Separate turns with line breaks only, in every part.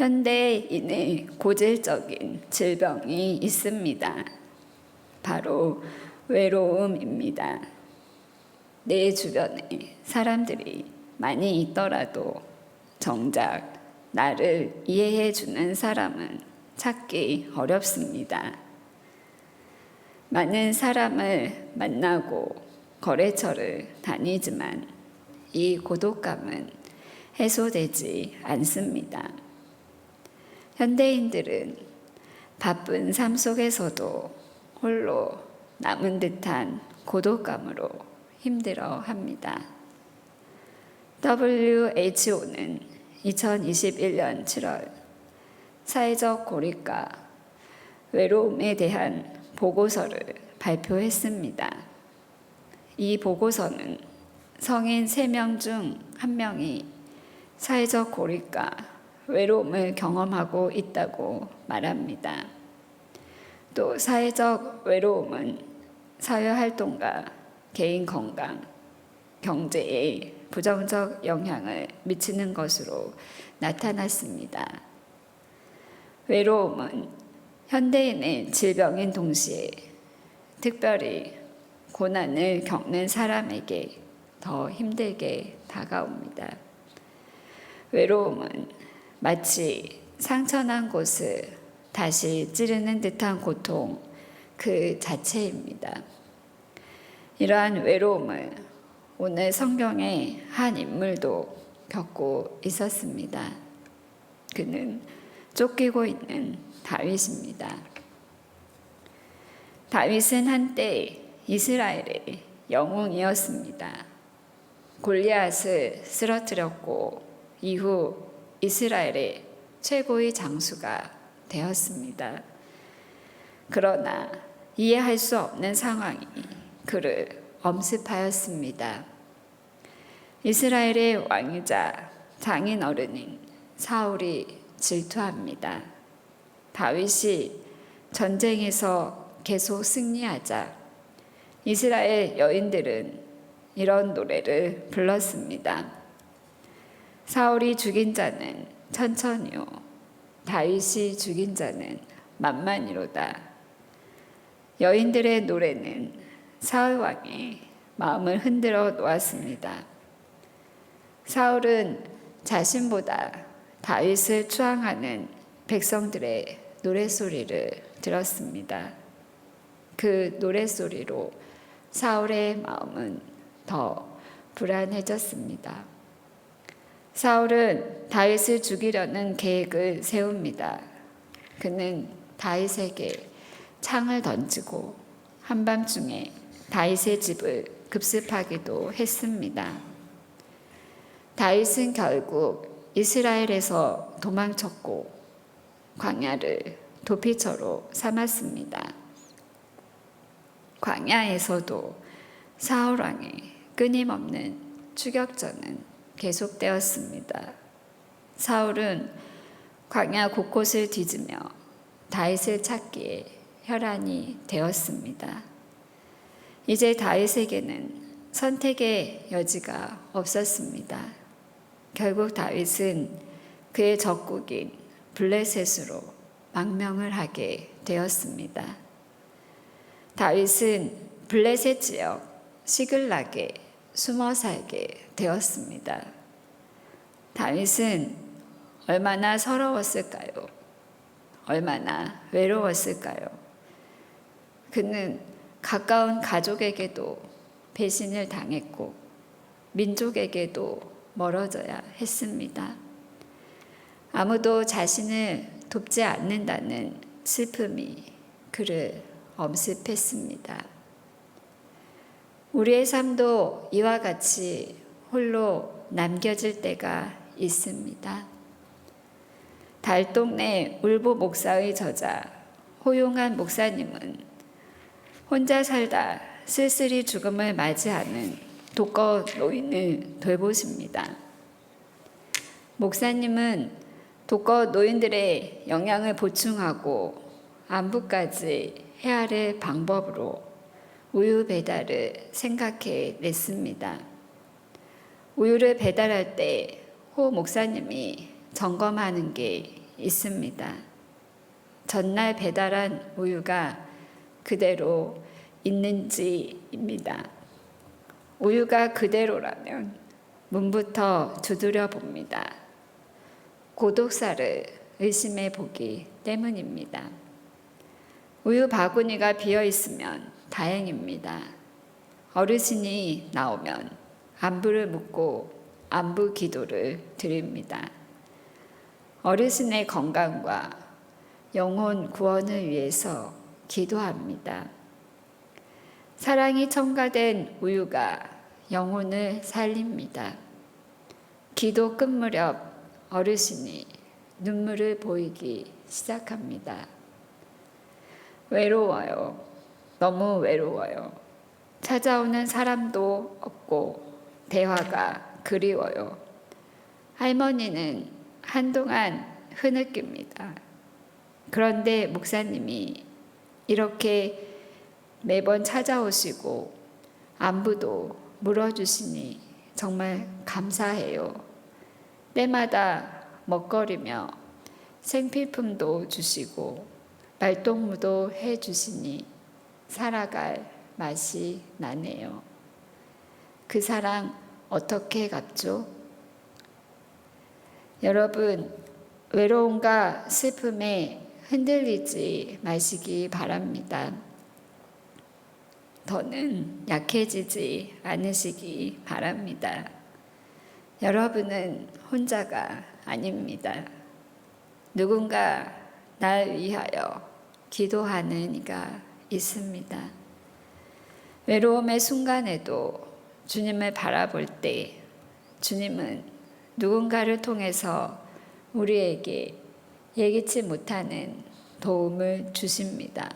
현대인의 고질적인 질병이 있습니다. 바로 외로움입니다. 내 주변에 사람들이 많이 있더라도 정작 나를 이해해주는 사람은 찾기 어렵습니다. 많은 사람을 만나고 거래처를 다니지만 이 고독감은 해소되지 않습니다. 현대인들은 바쁜 삶 속에서도 홀로 남은 듯한 고독감으로 힘들어합니다. WHO는 2021년 7월 사회적 고립과 외로움에 대한 보고서를 발표했습니다. 이 보고서는 성인 3명 중 1명이 사회적 고립과 외로움을 경험하고 있다고 말합니다. 또 사회적 외로움은 사회활동과 개인 건강, 경제에 부정적 영향을 미치는 것으로 나타났습니다. 외로움은 현대인의 질병인 동시에 특별히 고난을 겪는 사람에게 더 힘들게 다가옵니다. 외로움은 마치 상처난 곳을 다시 찌르는 듯한 고통 그 자체입니다. 이러한 외로움을 오늘 성경의 한 인물도 겪고 있었습니다. 그는 쫓기고 있는 다윗입니다. 다윗은 한때 이스라엘의 영웅이었습니다. 골리앗을 쓰러뜨렸고 이후 이스라엘의 최고의 장수가 되었습니다. 그러나 이해할 수 없는 상황이 그를 엄습하였습니다. 이스라엘의 왕이자 장인어른인 사울이 질투합니다. 다윗이 전쟁에서 계속 승리하자 이스라엘 여인들은 이런 노래를 불렀습니다. 사울이 죽인 자는 천천히요 다윗이 죽인 자는 만만히로다. 여인들의 노래는 사울 왕의 마음을 흔들어 놓았습니다. 사울은 자신보다 다윗을 추앙하는 백성들의 노랫소리를 들었습니다. 그 노랫소리로 사울의 마음은 더 불안해졌습니다. 사울은 다윗을 죽이려는 계획을 세웁니다. 그는 다윗에게 창을 던지고 한밤중에 다윗의 집을 급습하기도 했습니다. 다윗은 결국 이스라엘에서 도망쳤고 광야를 도피처로 삼았습니다. 광야에서도 사울 왕의 끊임없는 추격전은 계속되었습니다. 사울은 광야 곳곳을 뒤지며 다윗을 찾기에 혈안이 되었습니다. 이제 다윗에게는 선택의 여지가 없었습니다. 결국 다윗은 그의 적국인 블레셋으로 망명을 하게 되었습니다. 다윗은 블레셋 지역 시글락에 숨어 살게 되었습니다. 다윗은 얼마나 서러웠을까요? 얼마나 외로웠을까요? 그는 가까운 가족에게도 배신을 당했고 민족에게도 멀어져야 했습니다. 아무도 자신을 돕지 않는다는 슬픔이 그를 엄습했습니다. 우리의 삶도 이와 같이 홀로 남겨질 때가 있습니다. 달동네 울보 목사의 저자 호용한 목사님은 혼자 살다 쓸쓸히 죽음을 맞이하는 독거 노인을 돌보십니다. 목사님은 독거 노인들의 영양을 보충하고 안부까지 헤아릴 방법으로 우유 배달을 생각해 냈습니다. 우유를 배달할 때 호 목사님이 점검하는 게 있습니다. 전날 배달한 우유가 그대로 있는지입니다. 우유가 그대로라면 문부터 두드려 봅니다. 고독사를 의심해 보기 때문입니다. 우유 바구니가 비어 있으면 다행입니다. 어르신이 나오면 안부를 묻고 안부 기도를 드립니다. 어르신의 건강과 영혼 구원을 위해서 기도합니다. 사랑이 첨가된 우유가 영혼을 살립니다. 기도 끝 무렵 어르신이 눈물을 보이기 시작합니다. 외로워요. 너무 외로워요. 찾아오는 사람도 없고 대화가 그리워요. 할머니는 한동안 흐느낍니다. 그런데 목사님이 이렇게 매번 찾아오시고 안부도 물어주시니 정말 감사해요. 때마다 먹거리며 생필품도 주시고 말동무도 해주시니 살아갈 맛이 나네요. 그 사랑 어떻게 갚죠? 여러분, 외로움과 슬픔에 흔들리지 마시기 바랍니다. 더는 약해지지 않으시기 바랍니다. 여러분은 혼자가 아닙니다. 누군가 날 위하여 기도하는 이가 있습니다. 외로움의 순간에도 주님을 바라볼 때 주님은 누군가를 통해서 우리에게 예기치 못하는 도움을 주십니다.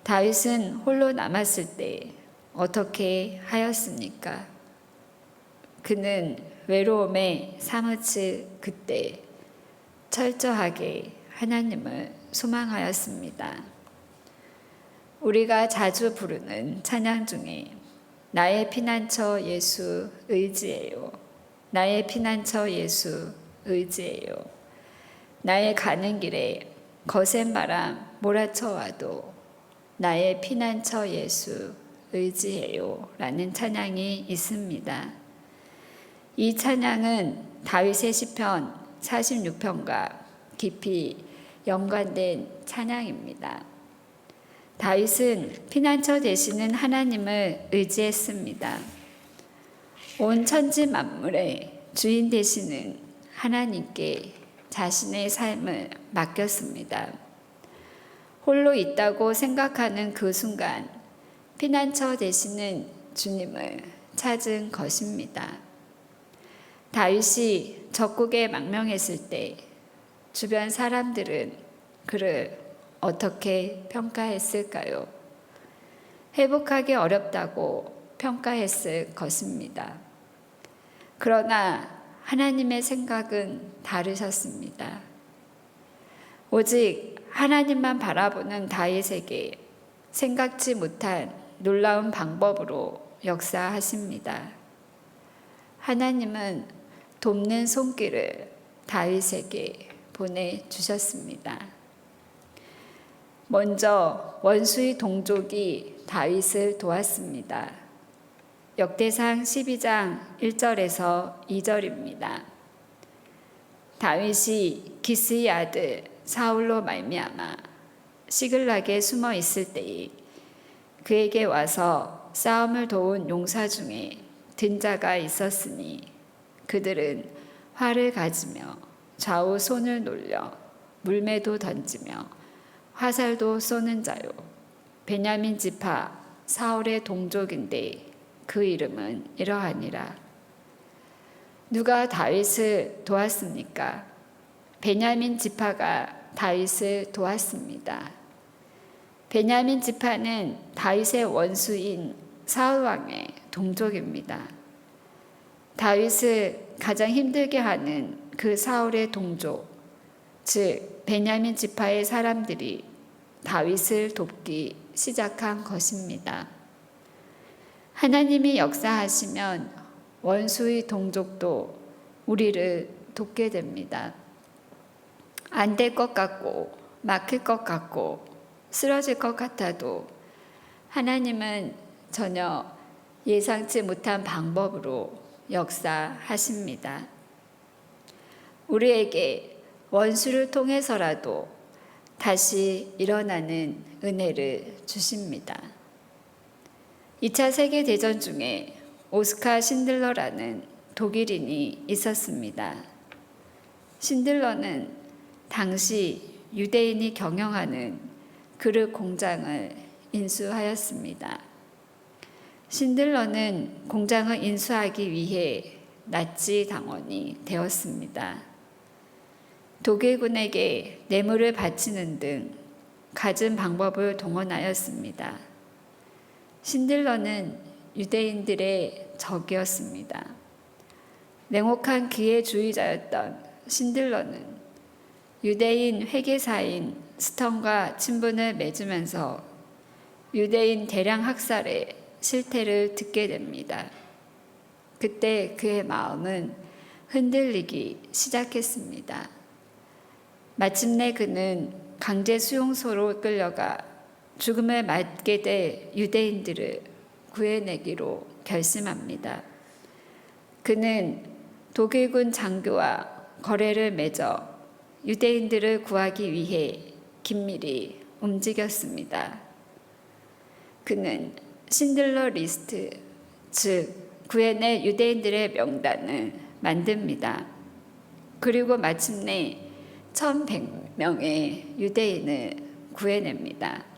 다윗은 홀로 남았을 때 어떻게 하였습니까? 그는 외로움에 사무칠 그때 철저하게 하나님을 소망하였습니다. 우리가 자주 부르는 찬양 중에 나의 피난처 예수 의지해요. 나의 피난처 예수 의지해요. 나의 가는 길에 거센 바람 몰아쳐와도 나의 피난처 예수 의지해요 라는 찬양이 있습니다. 이 찬양은 다윗의 시편 46편과 깊이 연관된 찬양입니다. 다윗은 피난처 되시는 하나님을 의지했습니다. 온 천지 만물의 주인 되시는 하나님께 자신의 삶을 맡겼습니다. 홀로 있다고 생각하는 그 순간 피난처 되시는 주님을 찾은 것입니다. 다윗이 적국에 망명했을 때 주변 사람들은 그를 어떻게 평가했을까요? 회복하기 어렵다고 평가했을 것입니다. 그러나 하나님의 생각은 다르셨습니다. 오직 하나님만 바라보는 다윗에게 생각지 못한 놀라운 방법으로 역사하십니다. 하나님은 돕는 손길을 다윗에게 보내주셨습니다. 먼저 원수의 동족이 다윗을 도왔습니다. 역대상 12장 1절에서 2절입니다. 다윗이 기스의 아들 사울로 말미암아 시글락에 숨어 있을 때에 그에게 와서 싸움을 도운 용사 중에 든 자가 있었으니 그들은 활을 가지며 좌우 손을 놀려 물매도 던지며 화살도 쏘는 자요 베냐민 지파 사울의 동족인데 그 이름은 이러하니라. 누가 다윗을 도왔습니까? 베냐민 지파가 다윗을 도왔습니다. 베냐민 지파는 다윗의 원수인 사울 왕의 동족입니다. 다윗을 가장 힘들게 하는 그 사울의 동족, 즉 베냐민 지파의 사람들이 다윗을 돕기 시작한 것입니다. 하나님이 역사하시면 원수의 동족도 우리를 돕게 됩니다. 안 될 것 같고 막힐 것 같고 쓰러질 것 같아도 하나님은 전혀 예상치 못한 방법으로 역사하십니다. 우리에게 원수를 통해서라도 다시 일어나는 은혜를 주십니다. 2차 세계대전 중에 오스카 신들러라는 독일인이 있었습니다. 신들러는 당시 유대인이 경영하는 그릇 공장을 인수하였습니다. 신들러는 공장을 인수하기 위해 나치 당원이 되었습니다. 독일군에게 뇌물을 바치는 등 갖은 방법을 동원하였습니다. 신들러는 유대인들의 적이었습니다. 냉혹한 기회주의자였던 신들러는 유대인 회계사인 스턴과 친분을 맺으면서 유대인 대량 학살의 실태를 듣게 됩니다. 그때 그의 마음은 흔들리기 시작했습니다. 마침내 그는 강제 수용소로 끌려가 죽음을 맞게 될 유대인들을 구해내기로 결심합니다. 그는 독일군 장교와 거래를 맺어 유대인들을 구하기 위해 긴밀히 움직였습니다. 그는 신들러 리스트, 즉 구해낼 유대인들의 명단을 만듭니다. 그리고 마침내 1100명의 유대인을 구해냅니다.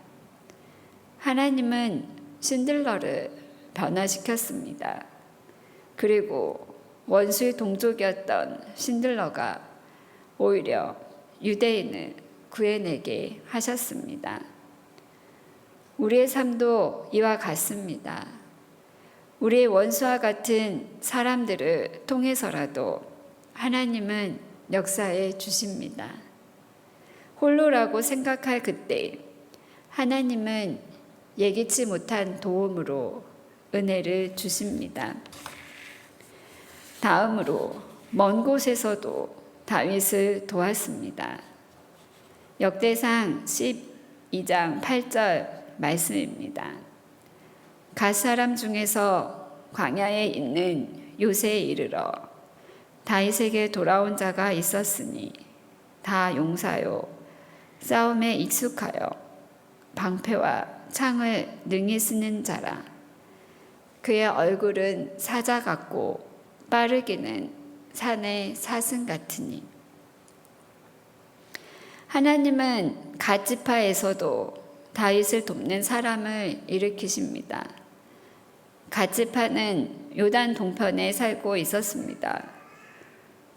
하나님은 신들러를 변화시켰습니다. 그리고 원수의 동족이었던 신들러가 오히려 유대인을 구해내게 하셨습니다. 우리의 삶도 이와 같습니다. 우리의 원수와 같은 사람들을 통해서라도 하나님은 역사해 주십니다. 홀로라고 생각할 그때 하나님은 예기치 못한 도움으로 은혜를 주십니다. 다음으로 먼 곳에서도 다윗을 도왔습니다. 역대상 12장 8절 말씀입니다. 갓 사람 중에서 광야에 있는 요새에 이르러 다윗에게 돌아온 자가 있었으니 다 용사요 싸움에 익숙하여 방패와 창을 능히 쓰는 자라. 그의 얼굴은 사자 같고 빠르기는 산의 사슴 같으니. 하나님은 갓 지파에서도 다윗을 돕는 사람을 일으키십니다. 갓 지파는 요단 동편에 살고 있었습니다.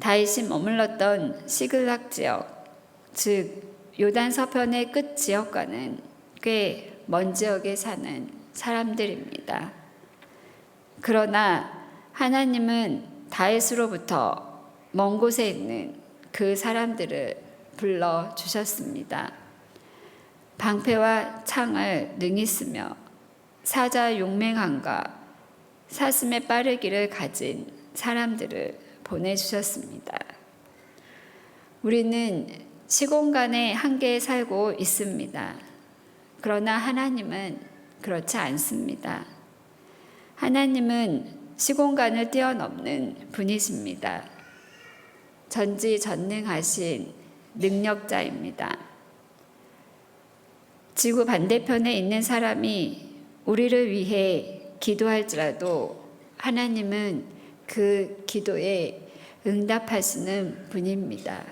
다윗이 머물렀던 시글락 지역, 즉 요단 서편의 끝 지역과는 꽤 먼 지역에 사는 사람들입니다. 그러나 하나님은 다윗으로부터 먼 곳에 있는 그 사람들을 불러주셨습니다. 방패와 창을 능히 쓰며 사자 용맹함과 사슴의 빠르기를 가진 사람들을 보내주셨습니다. 우리는 시공간의 한계에 살고 있습니다. 그러나 하나님은 그렇지 않습니다. 하나님은 시공간을 뛰어넘는 분이십니다. 전지전능하신 능력자입니다. 지구 반대편에 있는 사람이 우리를 위해 기도할지라도 하나님은 그 기도에 응답하시는 분입니다.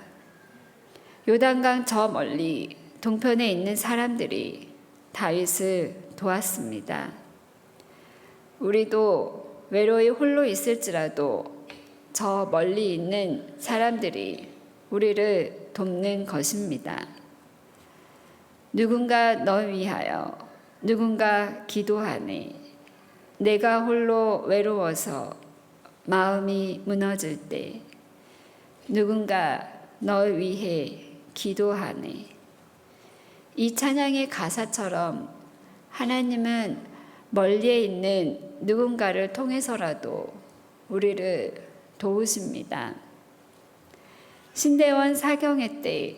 요단강 저 멀리 동편에 있는 사람들이 다윗을 도왔습니다. 우리도 외로이 홀로 있을지라도 저 멀리 있는 사람들이 우리를 돕는 것입니다. 누군가 너 위하여 누군가 기도하네. 내가 홀로 외로워서 마음이 무너질 때 누군가 너 위해 기도하네. 이 찬양의 가사처럼 하나님은 멀리에 있는 누군가를 통해서라도 우리를 도우십니다. 신대원 사경회 때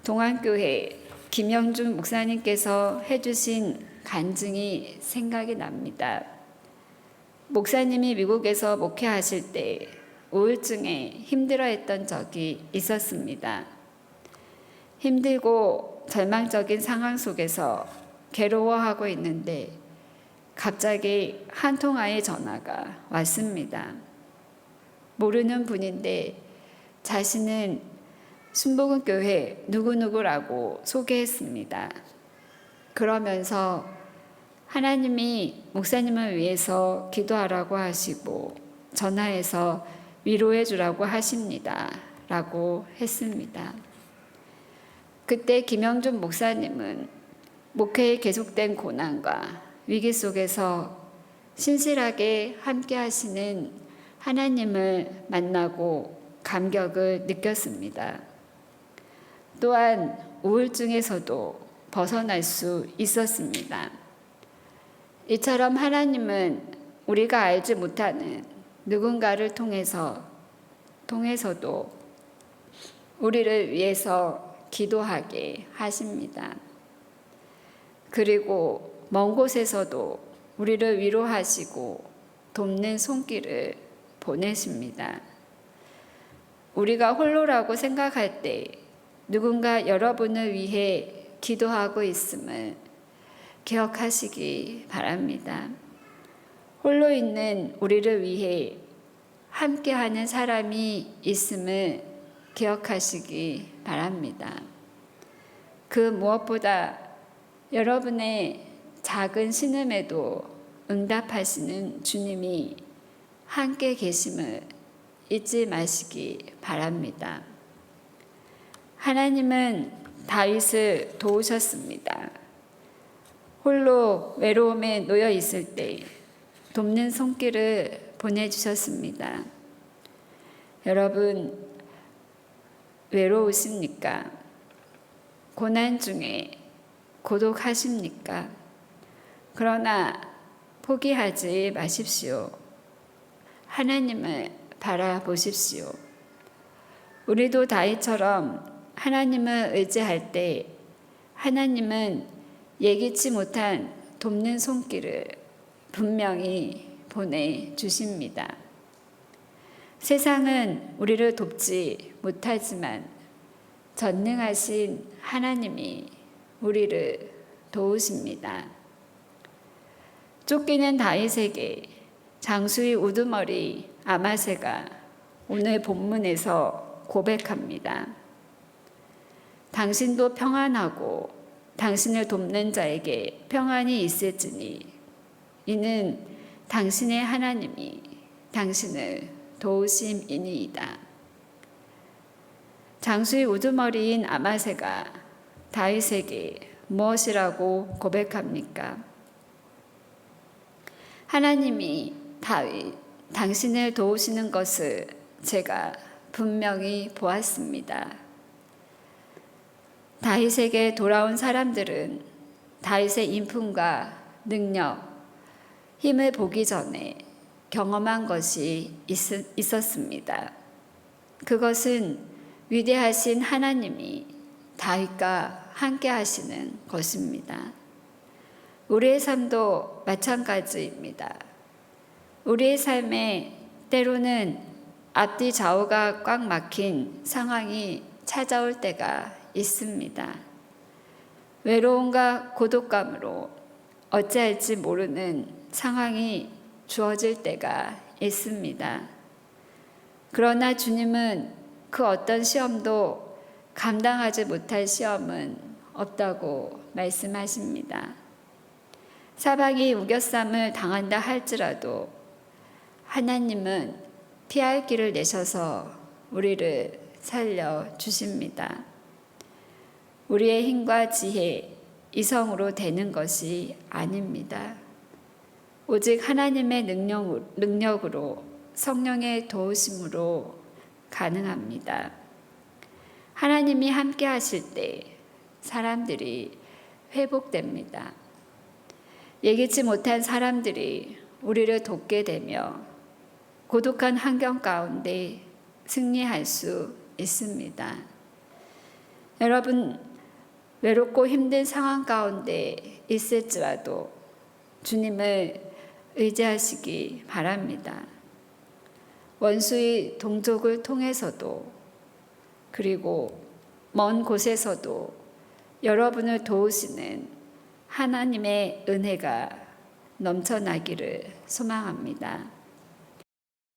동안교회 김영준 목사님께서 해주신 간증이 생각이 납니다. 목사님이 미국에서 목회하실 때 우울증에 힘들어했던 적이 있었습니다. 힘들고 절망적인 상황 속에서 괴로워하고 있는데 갑자기 한 통화의 전화가 왔습니다. 모르는 분인데 자신은 순복음교회 누구누구라고 소개했습니다. 그러면서 하나님이 목사님을 위해서 기도하라고 하시고 전화해서 위로해 주라고 하십니다. 라고 했습니다. 그때 김영준 목사님은 목회에 계속된 고난과 위기 속에서 신실하게 함께 하시는 하나님을 만나고 감격을 느꼈습니다. 또한 우울증에서도 벗어날 수 있었습니다. 이처럼 하나님은 우리가 알지 못하는 누군가를 통해서도 우리를 위해서 기도하게 하십니다. 그리고 먼 곳에서도 우리를 위로하시고 돕는 손길을 보내십니다. 우리가 홀로라고 생각할 때 누군가 여러분을 위해 기도하고 있음을 기억하시기 바랍니다. 홀로 있는 우리를 위해 함께하는 사람이 있음을 기억하시기 바랍니다. 그 무엇보다 여러분의 작은 신음에도 응답하시는 주님이 함께 계심을 잊지 마시기 바랍니다. 하나님은 다윗을 도우셨습니다. 홀로 외로움에 놓여 있을 때 돕는 손길을 보내주셨습니다. 여러분, 외로우십니까? 고난 중에 고독하십니까? 그러나 포기하지 마십시오. 하나님을 바라보십시오. 우리도 다윗처럼 하나님을 의지할 때 하나님은 예기치 못한 돕는 손길을 분명히 보내주십니다. 세상은 우리를 돕지 못하지만 전능하신 하나님이 우리를 도우십니다. 쫓기는 다윗에게 장수의 우두머리 아마새가 오늘 본문에서 고백합니다. 당신도 평안하고 당신을 돕는 자에게 평안이 있을지니 이는 당신의 하나님이 당신을 도우심이니이다. 장수의 우두머리인 아마새가 다윗에게 무엇이라고 고백합니까? 하나님이 다윗, 당신을 도우시는 것을 제가 분명히 보았습니다. 다윗에게 돌아온 사람들은 다윗의 인품과 능력, 힘을 보기 전에 경험한 것이 있었습니다. 그것은 위대하신 하나님이 다윗과 함께 하시는 것입니다. 우리의 삶도 마찬가지입니다. 우리의 삶에 때로는 앞뒤 좌우가 꽉 막힌 상황이 찾아올 때가 있습니다. 외로움과 고독감으로 어찌할지 모르는 상황이 주어질 때가 있습니다. 그러나 주님은 그 어떤 시험도 감당하지 못할 시험은 없다고 말씀하십니다. 사방이 우겨쌈을 당한다 할지라도 하나님은 피할 길을 내셔서 우리를 살려주십니다. 우리의 힘과 지혜, 이성으로 되는 것이 아닙니다. 오직 하나님의 능력으로 성령의 도우심으로 가능합니다. 하나님이 함께 하실 때 사람들이 회복됩니다. 예기치 못한 사람들이 우리를 돕게 되며 고독한 환경 가운데 승리할 수 있습니다. 여러분, 외롭고 힘든 상황 가운데 있을지라도 주님을 의지하시기 바랍니다. 원수의 동족을 통해서도, 그리고 먼 곳에서도 여러분을 도우시는 하나님의 은혜가 넘쳐나기를 소망합니다.